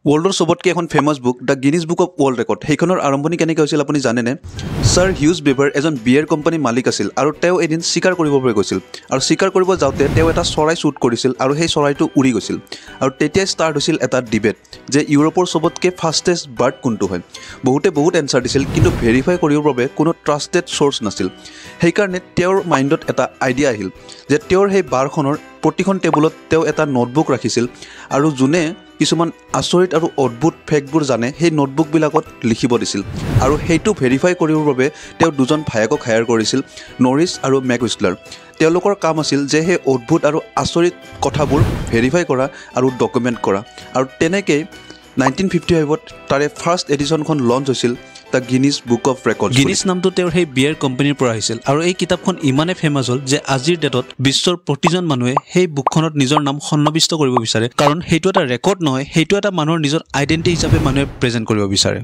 ৱৰ্ল্ডৰ সবতকৈ এখন famous book the Guinness book of world record সেইখনৰ আৰম্ভণি কেনেকৈ হৈছিল আপুনি জানেনে ছাৰ হিউজ বেভাৰ এজন বিয়েৰ কোম্পানীৰ মালিক আছিল আৰু তেওঁ এদিন চিকাৰ কৰিব পৰা গৈছিল আৰু চিকাৰ কৰিব যাওঁতে তেওঁ এটা চৰাই শ্বুট কৰিছিল আৰু সেই চৰাইটো উৰি গৈছিল আৰু তেতিয়াই ষ্টাৰ্ট হৈছিল এটা ডিবেট যে ইউৰোপৰ সবতকৈ ফাষ্টেষ্ট বাৰ্ড কোনটো হয় বহুতে বহুত এনচাৰ দিছিল কিন্তু ভেৰিফাই কৰিবৰ বাবে কোনো ট্ৰাষ্টেড চ'ৰ্চ নাছিল সেইকাৰণে তেওঁৰ মাইণ্ডত এটা আইডিয়া আহিল যে তেওঁৰ সেই বাৰখনৰ প্ৰতিখন টেবুলত তেওঁ এটা নোটবুক ৰাখিছিল আৰু যোনে কিছুমান আচৰিত আৰু অদ্ভুত ফেক্টবোৰ জানে সেই নোটবুকবিলাকত লিখিব দিছিল আৰু সেইটো ভেৰিফাই কৰিবৰ বাবে তেওঁ দুজন ভায়েকক হায়াৰ কৰিছিল নৰিছ আৰু মেকউইষ্টলাৰ তেওঁলোকৰ কাম আছিল যে সেই অদ্ভুত আৰু আচৰিত কথাবোৰ ভেৰিফাই কৰা আৰু ডকুমেণ্ট কৰা আৰু তেনেকৈ 1955ত তাৰে ফাৰ্ষ্ট এডিশ্যনখন লঞ্চ হৈছিল the Guinness book of record Guinness নামটো তেওঁৰ সেই বিয়েৰ কোম্পানীৰ পৰা আহিছিল আৰু এই কিতাপখন ইমানে ফেমাছ হ'ল যে আজিৰ ডেটত বিশ্বৰ প্ৰতিজন মানুহে সেই বুকখনত নিজৰ নাম সন্নিৱিষ্ট কৰিব বিচাৰে কাৰণ সেইটো এটা ৰেকৰ্ড নহয় সেইটো এটা মানুহৰ নিজৰ আইডেণ্টিটি হিচাপে মানুহে প্ৰেজেণ্ট কৰিব বিচাৰে